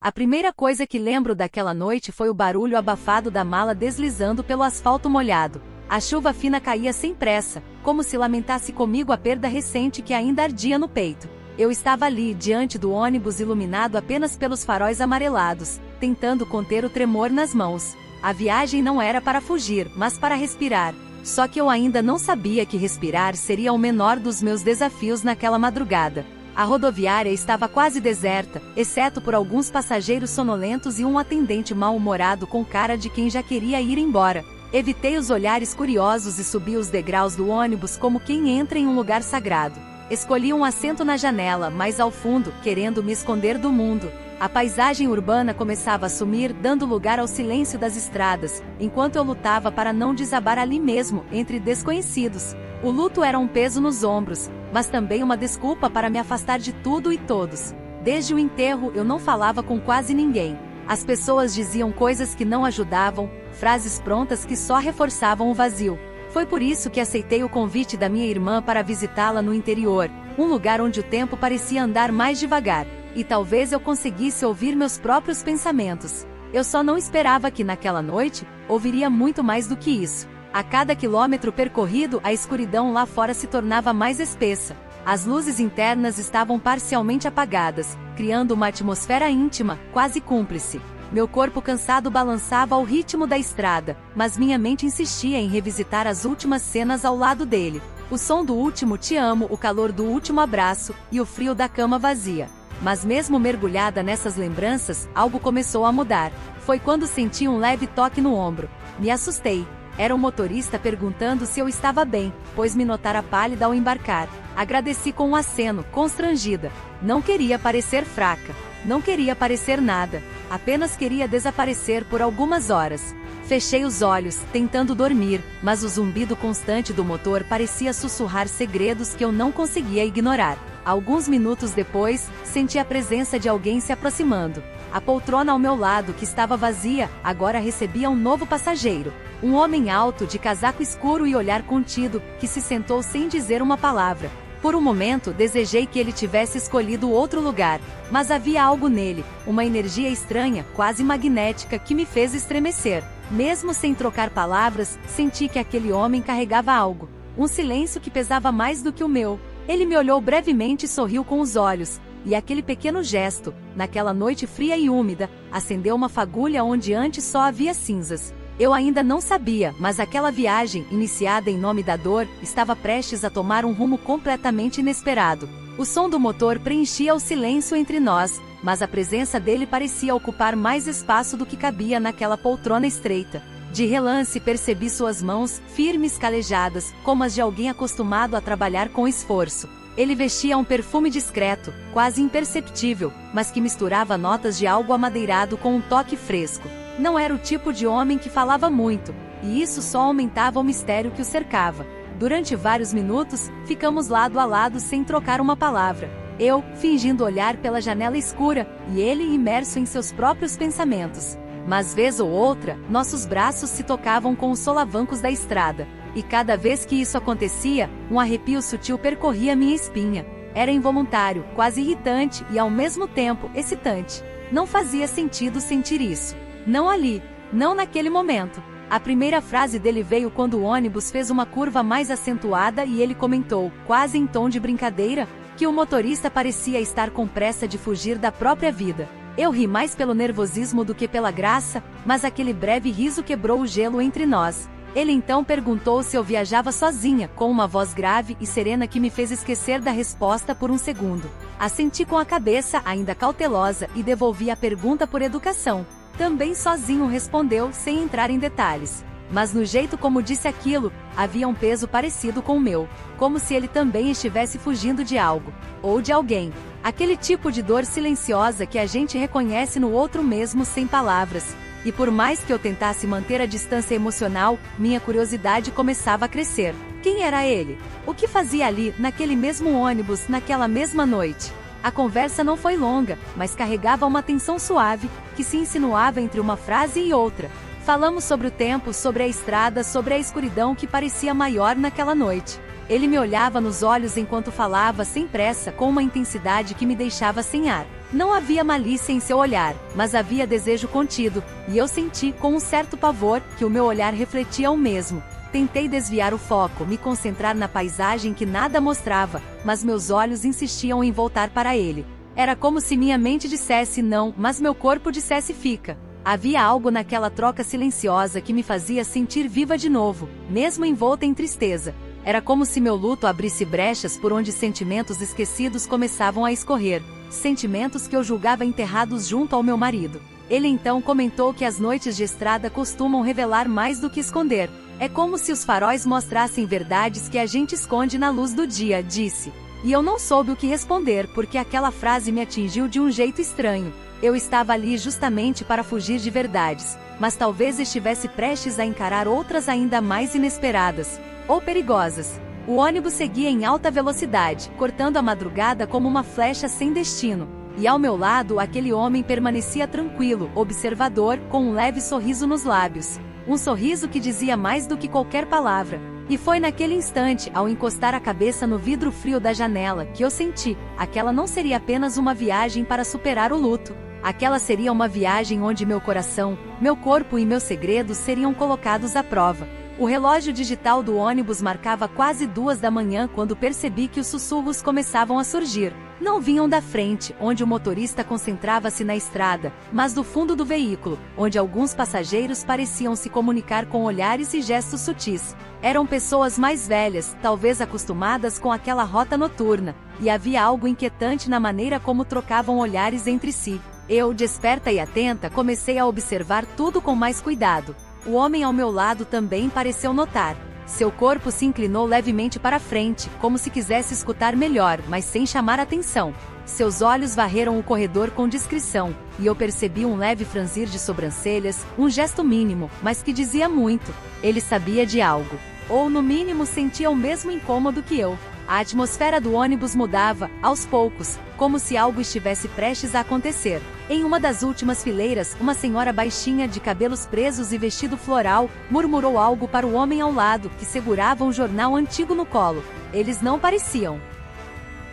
A primeira coisa que lembro daquela noite foi o barulho abafado da mala deslizando pelo asfalto molhado. A chuva fina caía sem pressa, como se lamentasse comigo a perda recente que ainda ardia no peito. Eu estava ali, diante do ônibus iluminado apenas pelos faróis amarelados, tentando conter o tremor nas mãos. A viagem não era para fugir, mas para respirar. Só que eu ainda não sabia que respirar seria o menor dos meus desafios naquela madrugada. A rodoviária estava quase deserta, exceto por alguns passageiros sonolentos e um atendente mal-humorado com cara de quem já queria ir embora. Evitei os olhares curiosos e subi os degraus do ônibus como quem entra em um lugar sagrado. Escolhi um assento na janela, mais ao fundo, querendo me esconder do mundo. A paisagem urbana começava a sumir, dando lugar ao silêncio das estradas, enquanto eu lutava para não desabar ali mesmo, entre desconhecidos. O luto era um peso nos ombros, mas também uma desculpa para me afastar de tudo e todos. Desde o enterro eu não falava com quase ninguém. As pessoas diziam coisas que não ajudavam, frases prontas que só reforçavam o vazio. Foi por isso que aceitei o convite da minha irmã para visitá-la no interior, um lugar onde o tempo parecia andar mais devagar, e talvez eu conseguisse ouvir meus próprios pensamentos. Eu só não esperava que naquela noite, ouviria muito mais do que isso. A cada quilômetro percorrido, a escuridão lá fora se tornava mais espessa. As luzes internas estavam parcialmente apagadas, criando uma atmosfera íntima, quase cúmplice. Meu corpo cansado balançava ao ritmo da estrada, mas minha mente insistia em revisitar as últimas cenas ao lado dele. O som do último te amo, o calor do último abraço, e o frio da cama vazia. Mas mesmo mergulhada nessas lembranças, algo começou a mudar. Foi quando senti um leve toque no ombro. Me assustei. Era um motorista perguntando se eu estava bem, pois me notara pálida ao embarcar. Agradeci com um aceno, constrangida. Não queria parecer fraca. Não queria parecer nada. Apenas queria desaparecer por algumas horas. Fechei os olhos, tentando dormir, mas o zumbido constante do motor parecia sussurrar segredos que eu não conseguia ignorar. Alguns minutos depois, senti a presença de alguém se aproximando. A poltrona ao meu lado, que estava vazia, agora recebia um novo passageiro. Um homem alto, de casaco escuro e olhar contido, que se sentou sem dizer uma palavra. Por um momento, desejei que ele tivesse escolhido outro lugar, mas havia algo nele, uma energia estranha, quase magnética, que me fez estremecer. Mesmo sem trocar palavras, senti que aquele homem carregava algo. Um silêncio que pesava mais do que o meu. Ele me olhou brevemente e sorriu com os olhos, e aquele pequeno gesto, naquela noite fria e úmida, acendeu uma fagulha onde antes só havia cinzas. Eu ainda não sabia, mas aquela viagem, iniciada em nome da dor, estava prestes a tomar um rumo completamente inesperado. O som do motor preenchia o silêncio entre nós, mas a presença dele parecia ocupar mais espaço do que cabia naquela poltrona estreita. De relance percebi suas mãos, firmes calejadas, como as de alguém acostumado a trabalhar com esforço. Ele vestia um perfume discreto, quase imperceptível, mas que misturava notas de algo amadeirado com um toque fresco. Não era o tipo de homem que falava muito, e isso só aumentava o mistério que o cercava. Durante vários minutos, ficamos lado a lado sem trocar uma palavra. Eu, fingindo olhar pela janela escura, e ele imerso em seus próprios pensamentos. Mas vez ou outra, nossos braços se tocavam com os solavancos da estrada. E cada vez que isso acontecia, um arrepio sutil percorria minha espinha. Era involuntário, quase irritante e ao mesmo tempo excitante. Não fazia sentido sentir isso. Não ali, não naquele momento. A primeira frase dele veio quando o ônibus fez uma curva mais acentuada e ele comentou, quase em tom de brincadeira, que o motorista parecia estar com pressa de fugir da própria vida. Eu ri mais pelo nervosismo do que pela graça, mas aquele breve riso quebrou o gelo entre nós. Ele então perguntou se eu viajava sozinha, com uma voz grave e serena que me fez esquecer da resposta por um segundo. Assenti com a cabeça, ainda cautelosa, e devolvi a pergunta por educação. Também sozinho respondeu, sem entrar em detalhes. Mas no jeito como disse aquilo, havia um peso parecido com o meu, como se ele também estivesse fugindo de algo, ou de alguém. Aquele tipo de dor silenciosa que a gente reconhece no outro mesmo sem palavras. E por mais que eu tentasse manter a distância emocional, minha curiosidade começava a crescer. Quem era ele? O que fazia ali, naquele mesmo ônibus, naquela mesma noite? A conversa não foi longa, mas carregava uma tensão suave, que se insinuava entre uma frase e outra. Falamos sobre o tempo, sobre a estrada, sobre a escuridão que parecia maior naquela noite. Ele me olhava nos olhos enquanto falava sem pressa, com uma intensidade que me deixava sem ar. Não havia malícia em seu olhar, mas havia desejo contido, e eu senti, com um certo pavor, que o meu olhar refletia o mesmo. Tentei desviar o foco, me concentrar na paisagem que nada mostrava, mas meus olhos insistiam em voltar para ele. Era como se minha mente dissesse não, mas meu corpo dissesse fica. Havia algo naquela troca silenciosa que me fazia sentir viva de novo, mesmo envolta em tristeza. Era como se meu luto abrisse brechas por onde sentimentos esquecidos começavam a escorrer, sentimentos que eu julgava enterrados junto ao meu marido. Ele então comentou que as noites de estrada costumam revelar mais do que esconder. É como se os faróis mostrassem verdades que a gente esconde na luz do dia, disse. E eu não soube o que responder porque aquela frase me atingiu de um jeito estranho. Eu estava ali justamente para fugir de verdades, mas talvez estivesse prestes a encarar outras ainda mais inesperadas ou perigosas. O ônibus seguia em alta velocidade, cortando a madrugada como uma flecha sem destino. E ao meu lado aquele homem permanecia tranquilo, observador, com um leve sorriso nos lábios. Um sorriso que dizia mais do que qualquer palavra. E foi naquele instante, ao encostar a cabeça no vidro frio da janela, que eu senti, aquela não seria apenas uma viagem para superar o luto. Aquela seria uma viagem onde meu coração, meu corpo e meus segredos seriam colocados à prova. O relógio digital do ônibus marcava quase 2 da manhã quando percebi que os sussurros começavam a surgir. Não vinham da frente, onde o motorista concentrava-se na estrada, mas do fundo do veículo, onde alguns passageiros pareciam se comunicar com olhares e gestos sutis. Eram pessoas mais velhas, talvez acostumadas com aquela rota noturna, e havia algo inquietante na maneira como trocavam olhares entre si. Eu, desperta e atenta, comecei a observar tudo com mais cuidado. O homem ao meu lado também pareceu notar. Seu corpo se inclinou levemente para frente, como se quisesse escutar melhor, mas sem chamar atenção. Seus olhos varreram o corredor com discrição, e eu percebi um leve franzir de sobrancelhas, um gesto mínimo, mas que dizia muito. Ele sabia de algo. Ou no mínimo sentia o mesmo incômodo que eu. A atmosfera do ônibus mudava, aos poucos, como se algo estivesse prestes a acontecer. Em uma das últimas fileiras, uma senhora baixinha de cabelos presos e vestido floral, murmurou algo para o homem ao lado, que segurava um jornal antigo no colo. Eles não pareciam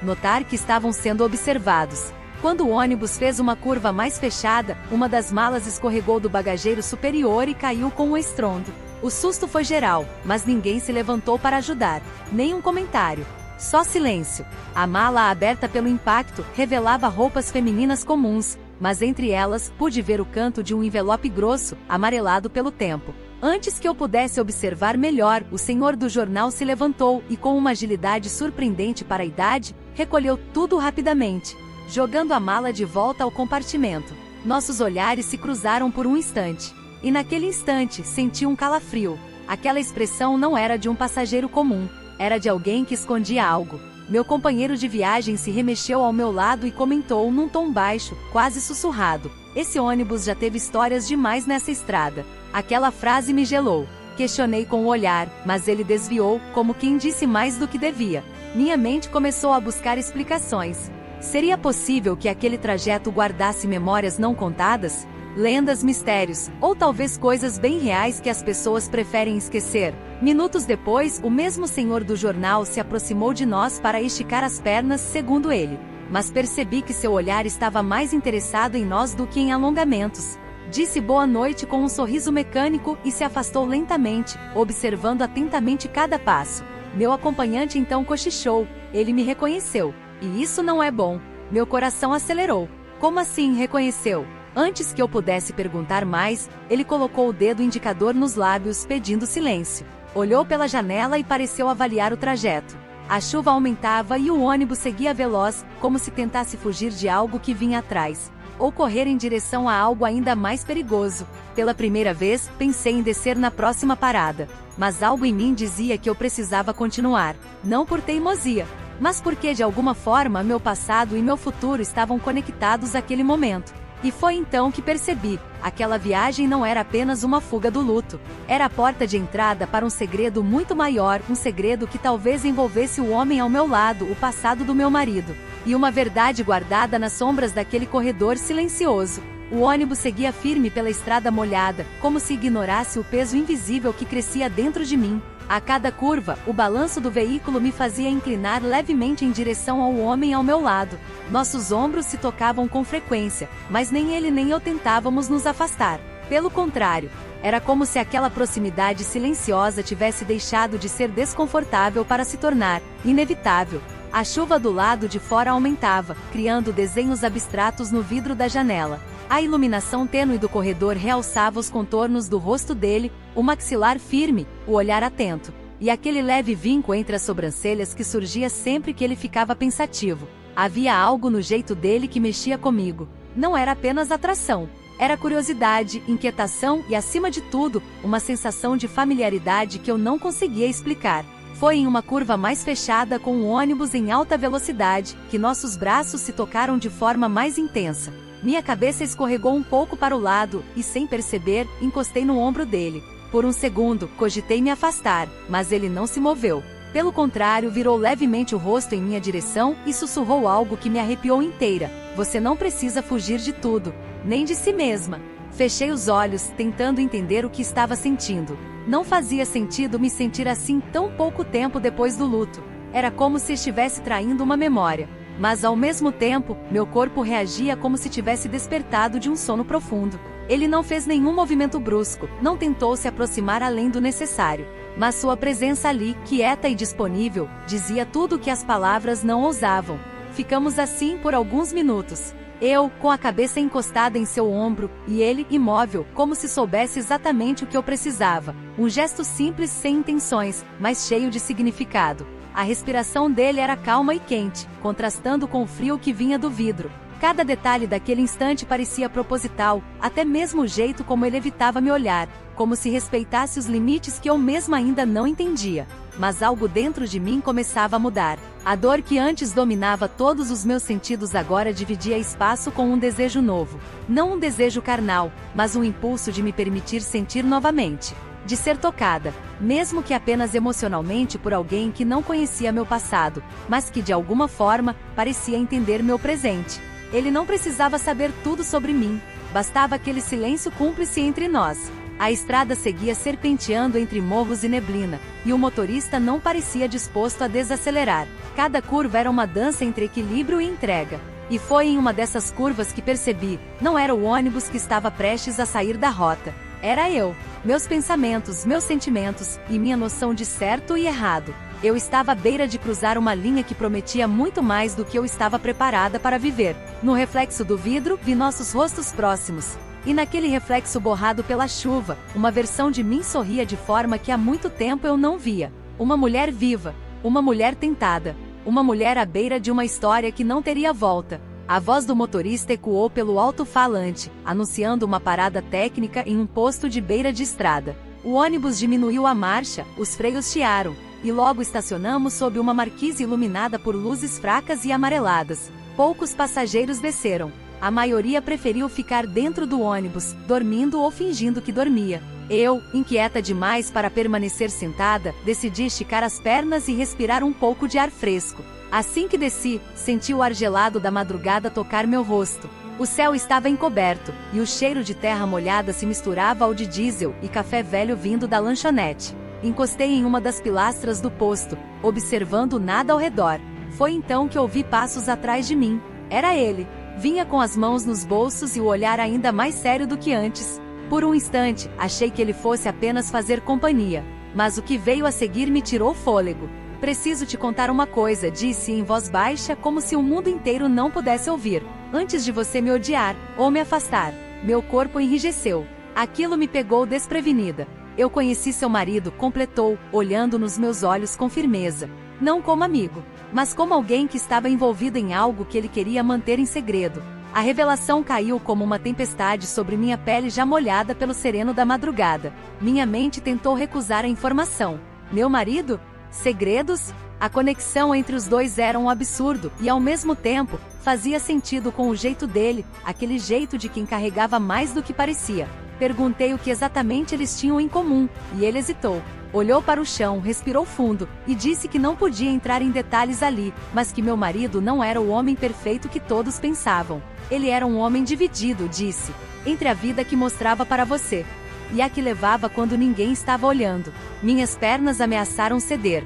notar que estavam sendo observados. Quando o ônibus fez uma curva mais fechada, uma das malas escorregou do bagageiro superior e caiu com um estrondo. O susto foi geral, mas ninguém se levantou para ajudar. Nenhum comentário. Só silêncio. A mala aberta pelo impacto revelava roupas femininas comuns, mas entre elas pude ver o canto de um envelope grosso, amarelado pelo tempo. Antes que eu pudesse observar melhor, o senhor do jornal se levantou e, com uma agilidade surpreendente para a idade, recolheu tudo rapidamente, jogando a mala de volta ao compartimento. Nossos olhares se cruzaram por um instante. E naquele instante, senti um calafrio. Aquela expressão não era de um passageiro comum. Era de alguém que escondia algo. Meu companheiro de viagem se remexeu ao meu lado e comentou num tom baixo, quase sussurrado. Esse ônibus já teve histórias demais nessa estrada. Aquela frase me gelou. Questionei com o olhar, mas ele desviou, como quem disse mais do que devia. Minha mente começou a buscar explicações. Seria possível que aquele trajeto guardasse memórias não contadas? Lendas, mistérios, ou talvez coisas bem reais que as pessoas preferem esquecer. Minutos depois, o mesmo senhor do jornal se aproximou de nós para esticar as pernas, segundo ele. Mas percebi que seu olhar estava mais interessado em nós do que em alongamentos. Disse boa noite com um sorriso mecânico e se afastou lentamente, observando atentamente cada passo. Meu acompanhante então cochichou. Ele me reconheceu. E isso não é bom. Meu coração acelerou. Como assim reconheceu? Antes que eu pudesse perguntar mais, ele colocou o dedo indicador nos lábios, pedindo silêncio. Olhou pela janela e pareceu avaliar o trajeto. A chuva aumentava e o ônibus seguia veloz, como se tentasse fugir de algo que vinha atrás, ou correr em direção a algo ainda mais perigoso. Pela primeira vez, pensei em descer na próxima parada, mas algo em mim dizia que eu precisava continuar, não por teimosia, mas porque de alguma forma meu passado e meu futuro estavam conectados àquele momento. E foi então que percebi, aquela viagem não era apenas uma fuga do luto. Era a porta de entrada para um segredo muito maior, um segredo que talvez envolvesse o homem ao meu lado, o passado do meu marido. E uma verdade guardada nas sombras daquele corredor silencioso. O ônibus seguia firme pela estrada molhada, como se ignorasse o peso invisível que crescia dentro de mim. A cada curva, o balanço do veículo me fazia inclinar levemente em direção ao homem ao meu lado. Nossos ombros se tocavam com frequência, mas nem ele nem eu tentávamos nos afastar. Pelo contrário, era como se aquela proximidade silenciosa tivesse deixado de ser desconfortável para se tornar inevitável. A chuva do lado de fora aumentava, criando desenhos abstratos no vidro da janela. A iluminação tênue do corredor realçava os contornos do rosto dele, o maxilar firme, o olhar atento, e aquele leve vinco entre as sobrancelhas que surgia sempre que ele ficava pensativo. Havia algo no jeito dele que mexia comigo. Não era apenas atração. Era curiosidade, inquietação e, acima de tudo, uma sensação de familiaridade que eu não conseguia explicar. Foi em uma curva mais fechada com um ônibus em alta velocidade que nossos braços se tocaram de forma mais intensa. Minha cabeça escorregou um pouco para o lado e, sem perceber, encostei no ombro dele. Por um segundo, cogitei me afastar, mas ele não se moveu. Pelo contrário, virou levemente o rosto em minha direção e sussurrou algo que me arrepiou inteira. Você não precisa fugir de tudo, nem de si mesma. Fechei os olhos, tentando entender o que estava sentindo. Não fazia sentido me sentir assim tão pouco tempo depois do luto. Era como se estivesse traindo uma memória. Mas ao mesmo tempo, meu corpo reagia como se tivesse despertado de um sono profundo. Ele não fez nenhum movimento brusco, não tentou se aproximar além do necessário. Mas sua presença ali, quieta e disponível, dizia tudo o que as palavras não ousavam. Ficamos assim por alguns minutos. Eu, com a cabeça encostada em seu ombro, e ele, imóvel, como se soubesse exatamente o que eu precisava. Um gesto simples sem intenções, mas cheio de significado. A respiração dele era calma e quente, contrastando com o frio que vinha do vidro. Cada detalhe daquele instante parecia proposital, até mesmo o jeito como ele evitava me olhar, como se respeitasse os limites que eu mesma ainda não entendia. Mas algo dentro de mim começava a mudar. A dor que antes dominava todos os meus sentidos agora dividia espaço com um desejo novo. Não um desejo carnal, mas um impulso de me permitir sentir novamente. De ser tocada, mesmo que apenas emocionalmente por alguém que não conhecia meu passado, mas que de alguma forma parecia entender meu presente. Ele não precisava saber tudo sobre mim, bastava aquele silêncio cúmplice entre nós. A estrada seguia serpenteando entre morros e neblina, e o motorista não parecia disposto a desacelerar. Cada curva era uma dança entre equilíbrio e entrega. E foi em uma dessas curvas que percebi, não era o ônibus que estava prestes a sair da rota. Era eu, meus pensamentos, meus sentimentos, e minha noção de certo e errado. Eu estava à beira de cruzar uma linha que prometia muito mais do que eu estava preparada para viver. No reflexo do vidro, vi nossos rostos próximos. E naquele reflexo borrado pela chuva, uma versão de mim sorria de forma que há muito tempo eu não via. Uma mulher viva, uma mulher tentada, uma mulher à beira de uma história que não teria volta. A voz do motorista ecoou pelo alto-falante, anunciando uma parada técnica em um posto de beira de estrada. O ônibus diminuiu a marcha, os freios chiaram, e logo estacionamos sob uma marquise iluminada por luzes fracas e amareladas. Poucos passageiros desceram. A maioria preferiu ficar dentro do ônibus, dormindo ou fingindo que dormia. Eu, inquieta demais para permanecer sentada, decidi esticar as pernas e respirar um pouco de ar fresco. Assim que desci, senti o ar gelado da madrugada tocar meu rosto. O céu estava encoberto, e o cheiro de terra molhada se misturava ao de diesel e café velho vindo da lanchonete. Encostei em uma das pilastras do posto, observando nada ao redor. Foi então que ouvi passos atrás de mim. Era ele. Vinha com as mãos nos bolsos e o olhar ainda mais sério do que antes. Por um instante, achei que ele fosse apenas fazer companhia. Mas o que veio a seguir me tirou o fôlego. Preciso te contar uma coisa, disse em voz baixa, como se o mundo inteiro não pudesse ouvir. Antes de você me odiar, ou me afastar, meu corpo enrijeceu. Aquilo me pegou desprevenida. Eu conheci seu marido, completou, olhando nos meus olhos com firmeza. Não como amigo, mas como alguém que estava envolvido em algo que ele queria manter em segredo. A revelação caiu como uma tempestade sobre minha pele já molhada pelo sereno da madrugada. Minha mente tentou recusar a informação. Meu marido? Segredos? A conexão entre os dois era um absurdo, e ao mesmo tempo, fazia sentido com o jeito dele, aquele jeito de quem carregava mais do que parecia. Perguntei o que exatamente eles tinham em comum, e ele hesitou. Olhou para o chão, respirou fundo, e disse que não podia entrar em detalhes ali, mas que meu marido não era o homem perfeito que todos pensavam. Ele era um homem dividido, disse, entre a vida que mostrava para você. e a que levava quando ninguém estava olhando. Minhas pernas ameaçaram ceder.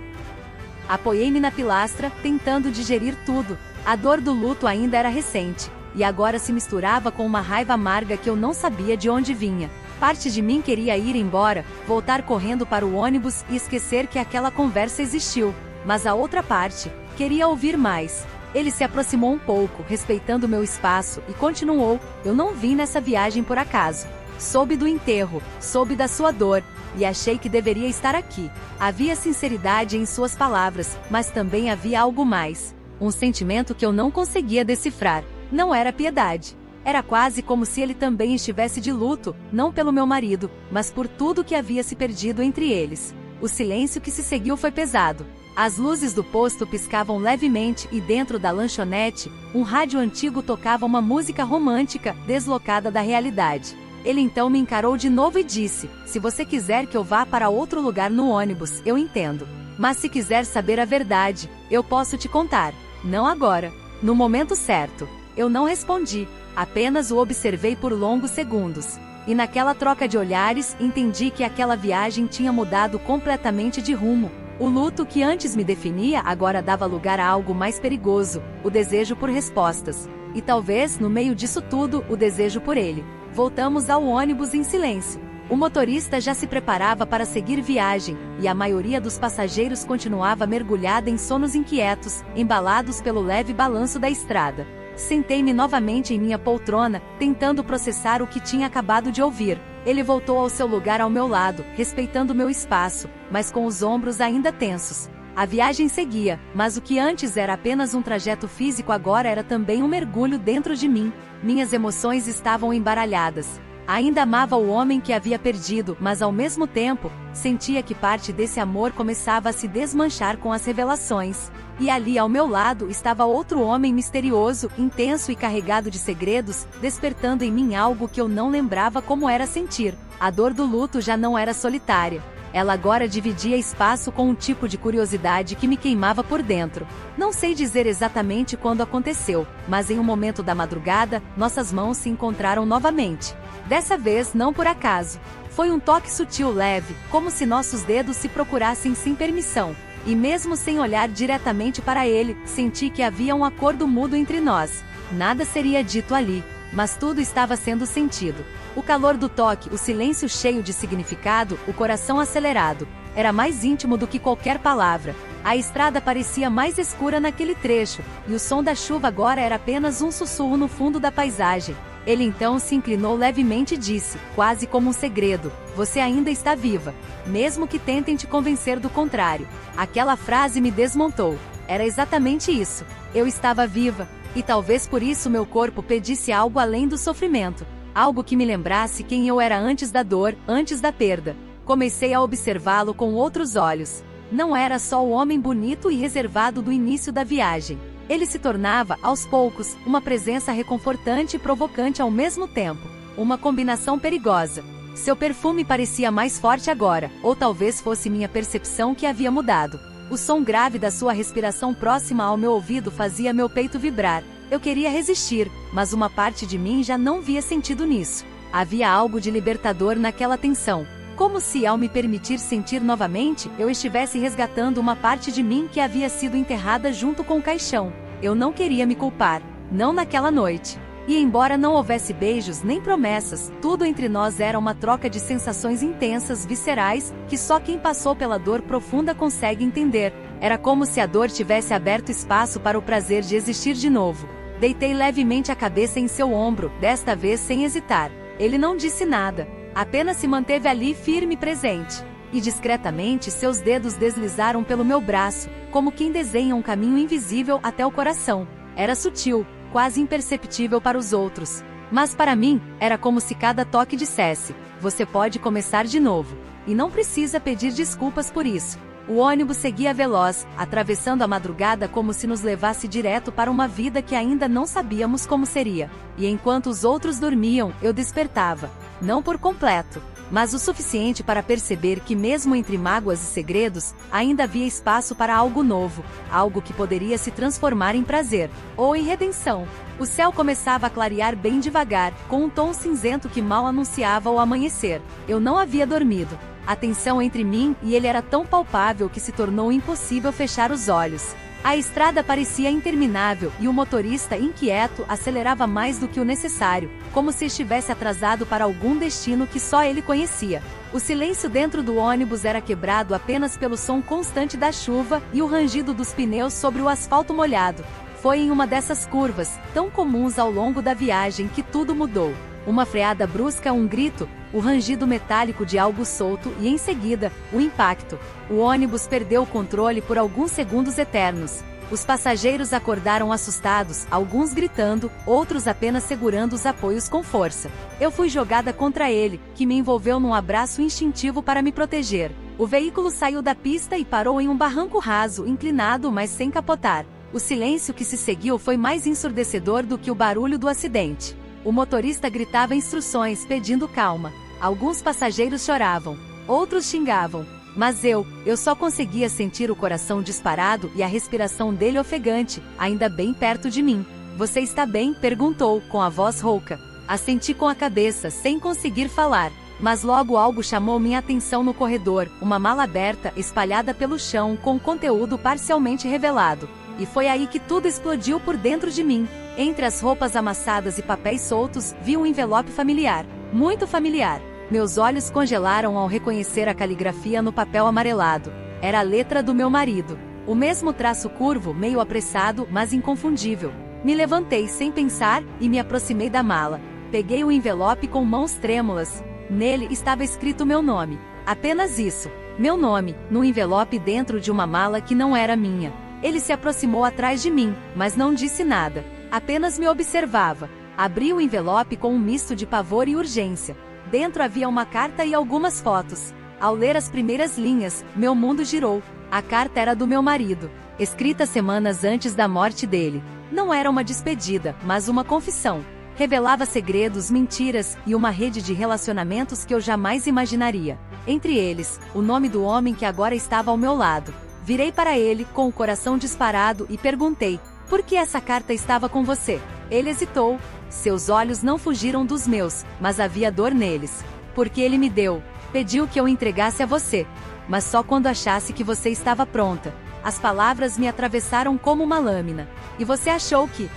Apoiei-me na pilastra, tentando digerir tudo. A dor do luto ainda era recente, e agora se misturava com uma raiva amarga que eu não sabia de onde vinha. Parte de mim queria ir embora, voltar correndo para o ônibus e esquecer que aquela conversa existiu, mas a outra parte queria ouvir mais. Ele se aproximou um pouco, respeitando meu espaço, e continuou: eu não vim nessa viagem por acaso. Soube do enterro, soube da sua dor, e achei que deveria estar aqui. Havia sinceridade em suas palavras, mas também havia algo mais. Um sentimento que eu não conseguia decifrar. Não era piedade. Era quase como se ele também estivesse de luto, não pelo meu marido, mas por tudo que havia se perdido entre eles. O silêncio que se seguiu foi pesado. As luzes do posto piscavam levemente e dentro da lanchonete, um rádio antigo tocava uma música romântica, deslocada da realidade. Ele então me encarou de novo e disse: se você quiser que eu vá para outro lugar no ônibus, eu entendo. Mas se quiser saber a verdade, eu posso te contar. Não agora. No momento certo. Eu não respondi, apenas o observei por longos segundos. E naquela troca de olhares, entendi que aquela viagem tinha mudado completamente de rumo. O luto que antes me definia agora dava lugar a algo mais perigoso, o desejo por respostas. E talvez, no meio disso tudo, o desejo por ele. Voltamos ao ônibus em silêncio. O motorista já se preparava para seguir viagem, e a maioria dos passageiros continuava mergulhada em sonos inquietos, embalados pelo leve balanço da estrada. Sentei-me novamente em minha poltrona, tentando processar o que tinha acabado de ouvir. Ele voltou ao seu lugar ao meu lado, respeitando meu espaço, mas com os ombros ainda tensos. A viagem seguia, mas o que antes era apenas um trajeto físico agora era também um mergulho dentro de mim. Minhas emoções estavam embaralhadas. Ainda amava o homem que havia perdido, mas ao mesmo tempo, sentia que parte desse amor começava a se desmanchar com as revelações. E ali ao meu lado estava outro homem misterioso, intenso e carregado de segredos, despertando em mim algo que eu não lembrava como era sentir. A dor do luto já não era solitária. Ela agora dividia espaço com um tipo de curiosidade que me queimava por dentro. Não sei dizer exatamente quando aconteceu, mas em um momento da madrugada, nossas mãos se encontraram novamente. Dessa vez não por acaso. Foi um toque sutil leve, como se nossos dedos se procurassem sem permissão. E mesmo sem olhar diretamente para ele, senti que havia um acordo mútuo entre nós. Nada seria dito ali, mas tudo estava sendo sentido. O calor do toque, o silêncio cheio de significado, o coração acelerado. Era mais íntimo do que qualquer palavra. A estrada parecia mais escura naquele trecho, e o som da chuva agora era apenas um sussurro no fundo da paisagem. Ele então se inclinou levemente e disse, quase como um segredo: você ainda está viva. Mesmo que tentem te convencer do contrário. Aquela frase me desmontou. Era exatamente isso. Eu estava viva. E talvez por isso meu corpo pedisse algo além do sofrimento. Algo que me lembrasse quem eu era antes da dor, antes da perda. Comecei a observá-lo com outros olhos. Não era só o homem bonito e reservado do início da viagem. Ele se tornava, aos poucos, uma presença reconfortante e provocante ao mesmo tempo. Uma combinação perigosa. Seu perfume parecia mais forte agora, ou talvez fosse minha percepção que havia mudado. O som grave da sua respiração próxima ao meu ouvido fazia meu peito vibrar. Eu queria resistir, mas uma parte de mim já não via sentido nisso. Havia algo de libertador naquela tensão. Como se, ao me permitir sentir novamente, eu estivesse resgatando uma parte de mim que havia sido enterrada junto com o caixão. Eu não queria me culpar. Não naquela noite. E embora não houvesse beijos nem promessas, tudo entre nós era uma troca de sensações intensas, viscerais, que só quem passou pela dor profunda consegue entender. Era como se a dor tivesse aberto espaço para o prazer de existir de novo. Deitei levemente a cabeça em seu ombro, desta vez sem hesitar. Ele não disse nada. Apenas se manteve ali firme e presente. E discretamente seus dedos deslizaram pelo meu braço, como quem desenha um caminho invisível até o coração. Era sutil, quase imperceptível para os outros. Mas para mim, era como se cada toque dissesse: você pode começar de novo. E não precisa pedir desculpas por isso. O ônibus seguia veloz, atravessando a madrugada como se nos levasse direto para uma vida que ainda não sabíamos como seria. E enquanto os outros dormiam, eu despertava. não por completo, mas o suficiente para perceber que mesmo entre mágoas e segredos, ainda havia espaço para algo novo, algo que poderia se transformar em prazer, ou em redenção. O céu começava a clarear bem devagar, com um tom cinzento que mal anunciava o amanhecer. Eu não havia dormido. A tensão entre mim e ele era tão palpável que se tornou impossível fechar os olhos. A estrada parecia interminável e o motorista, inquieto, acelerava mais do que o necessário, como se estivesse atrasado para algum destino que só ele conhecia. O silêncio dentro do ônibus era quebrado apenas pelo som constante da chuva e o rangido dos pneus sobre o asfalto molhado. Foi em uma dessas curvas, tão comuns ao longo da viagem, que tudo mudou. Uma freada brusca, um grito, o rangido metálico de algo solto e, em seguida, o impacto. O ônibus perdeu o controle por alguns segundos eternos. Os passageiros acordaram assustados, alguns gritando, outros apenas segurando os apoios com força. Eu fui jogada contra ele, que me envolveu num abraço instintivo para me proteger. O veículo saiu da pista e parou em um barranco raso, inclinado, mas sem capotar. O silêncio que se seguiu foi mais ensurdecedor do que o barulho do acidente. O motorista gritava instruções, pedindo calma. Alguns passageiros choravam, outros xingavam. Mas eu só conseguia sentir o coração disparado e a respiração dele ofegante, ainda bem perto de mim. "Você está bem?", perguntou, com a voz rouca. Assenti com a cabeça, sem conseguir falar. Mas logo algo chamou minha atenção no corredor, uma mala aberta, espalhada pelo chão, com conteúdo parcialmente revelado. E foi aí que tudo explodiu por dentro de mim. Entre as roupas amassadas e papéis soltos, vi um envelope familiar. Muito familiar. Meus olhos congelaram ao reconhecer a caligrafia no papel amarelado. Era a letra do meu marido. O mesmo traço curvo, meio apressado, mas inconfundível. Me levantei sem pensar e me aproximei da mala. Peguei o envelope com mãos trêmulas. Nele estava escrito meu nome. Apenas isso. Meu nome, num envelope dentro de uma mala que não era minha. Ele se aproximou atrás de mim, mas não disse nada. Apenas me observava. Abri o envelope com um misto de pavor e urgência. Dentro havia uma carta e algumas fotos. Ao ler as primeiras linhas, meu mundo girou. A carta era do meu marido, escrita semanas antes da morte dele. Não era uma despedida, mas uma confissão. Revelava segredos, mentiras e uma rede de relacionamentos que eu jamais imaginaria. Entre eles, o nome do homem que agora estava ao meu lado. Virei para ele, com o coração disparado, e perguntei: "Por que essa carta estava com você?" Ele hesitou. Seus olhos não fugiram dos meus, mas havia dor neles. "Porque ele me deu. Pediu que eu entregasse a você. Mas só quando achasse que você estava pronta." As palavras me atravessaram como uma lâmina. "E você achou que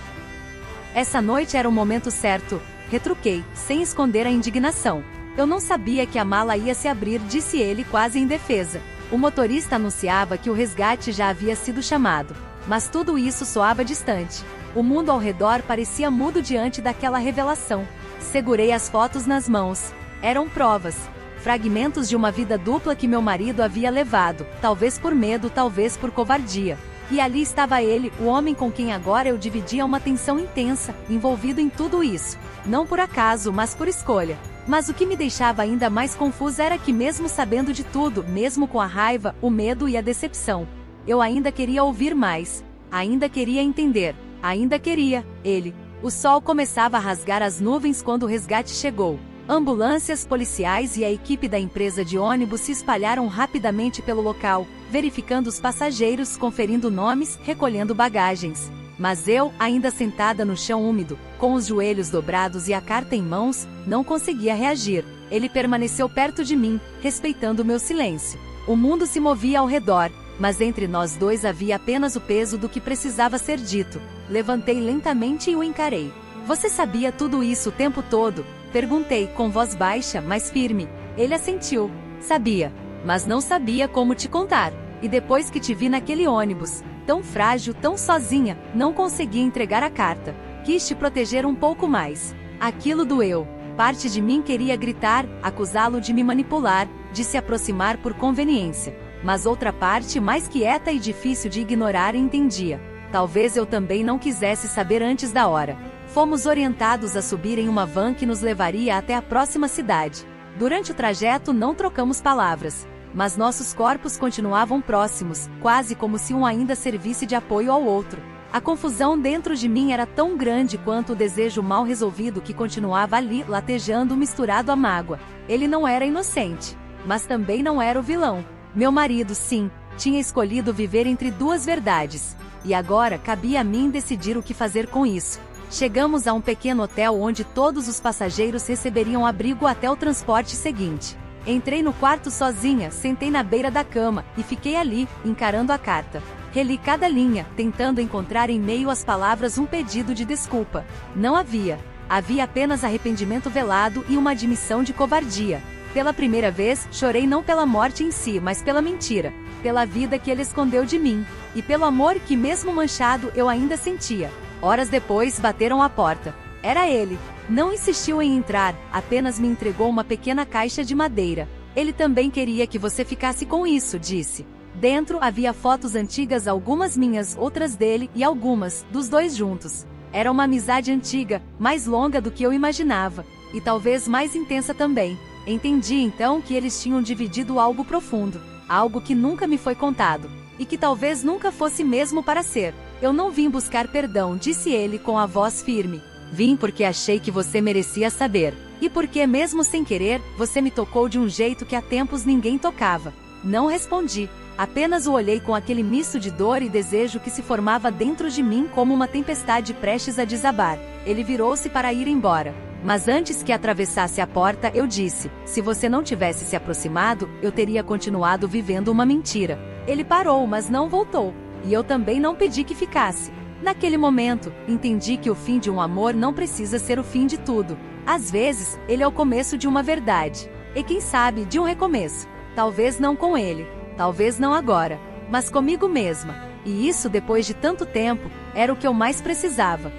essa noite era o momento certo?" Retruquei, sem esconder a indignação. "Eu não sabia que a mala ia se abrir", disse ele, quase em defesa. O motorista anunciava que o resgate já havia sido chamado. Mas tudo isso soava distante. O mundo ao redor parecia mudo diante daquela revelação. Segurei as fotos nas mãos. Eram provas. Fragmentos de uma vida dupla que meu marido havia levado, talvez por medo, talvez por covardia. E ali estava ele, o homem com quem agora eu dividia uma tensão intensa, envolvido em tudo isso. Não por acaso, mas por escolha. Mas o que me deixava ainda mais confusa era que, mesmo sabendo de tudo, mesmo com a raiva, o medo e a decepção, eu ainda queria ouvir mais. Ainda queria entender. Ainda queria, ele. O sol começava a rasgar as nuvens quando o resgate chegou. Ambulâncias, policiais e a equipe da empresa de ônibus se espalharam rapidamente pelo local, verificando os passageiros, conferindo nomes, recolhendo bagagens. Mas eu, ainda sentada no chão úmido, com os joelhos dobrados e a carta em mãos, não conseguia reagir. Ele permaneceu perto de mim, respeitando o meu silêncio. O mundo se movia ao redor, mas entre nós dois havia apenas o peso do que precisava ser dito. Levantei lentamente e o encarei. "Você sabia tudo isso o tempo todo?" Perguntei, com voz baixa, mas firme. Ele assentiu. "Sabia, mas não sabia como te contar. E depois que te vi naquele ônibus, tão frágil, tão sozinha, não consegui entregar a carta. Quis te proteger um pouco mais. Aquilo doeu. Parte de mim queria gritar, acusá-lo de me manipular, de se aproximar por conveniência. Mas outra parte, mais quieta e difícil de ignorar, entendia. Talvez eu também não quisesse saber antes da hora." Fomos orientados a subir em uma van que nos levaria até a próxima cidade. Durante o trajeto não trocamos palavras, mas nossos corpos continuavam próximos, quase como se um ainda servisse de apoio ao outro. A confusão dentro de mim era tão grande quanto o desejo mal resolvido que continuava ali latejando misturado à mágoa. Ele não era inocente, mas também não era o vilão. Meu marido, sim, tinha escolhido viver entre duas verdades. E agora cabia a mim decidir o que fazer com isso. Chegamos a um pequeno hotel onde todos os passageiros receberiam abrigo até o transporte seguinte. Entrei no quarto sozinha, sentei na beira da cama e fiquei ali, encarando a carta. Reli cada linha, tentando encontrar em meio às palavras um pedido de desculpa. Não havia. Havia apenas arrependimento velado e uma admissão de covardia. Pela primeira vez, chorei não pela morte em si, mas pela mentira. Pela vida que ele escondeu de mim. E pelo amor que, mesmo manchado, eu ainda sentia. Horas depois, bateram à porta. Era ele. Não insistiu em entrar, apenas me entregou uma pequena caixa de madeira. Ele também queria que você ficasse com isso, disse. Dentro havia fotos antigas, algumas minhas, outras dele, e algumas, dos dois juntos. Era uma amizade antiga, mais longa do que eu imaginava. E talvez mais intensa também. Entendi então que eles tinham dividido algo profundo. Algo que nunca me foi contado. E que talvez nunca fosse mesmo para ser. Eu não vim buscar perdão, disse ele com a voz firme. Vim porque achei que você merecia saber. E porque, mesmo sem querer, você me tocou de um jeito que há tempos ninguém tocava. Não respondi. Apenas o olhei com aquele misto de dor e desejo que se formava dentro de mim como uma tempestade prestes a desabar. Ele virou-se para ir embora. Mas antes que atravessasse a porta, eu disse: se você não tivesse se aproximado, eu teria continuado vivendo uma mentira. Ele parou, mas não voltou. E eu também não pedi que ficasse. Naquele momento, entendi que o fim de um amor não precisa ser o fim de tudo. Às vezes, ele é o começo de uma verdade. E quem sabe, de um recomeço. Talvez não com ele. Talvez não agora. Mas comigo mesma. E isso, depois de tanto tempo, era o que eu mais precisava.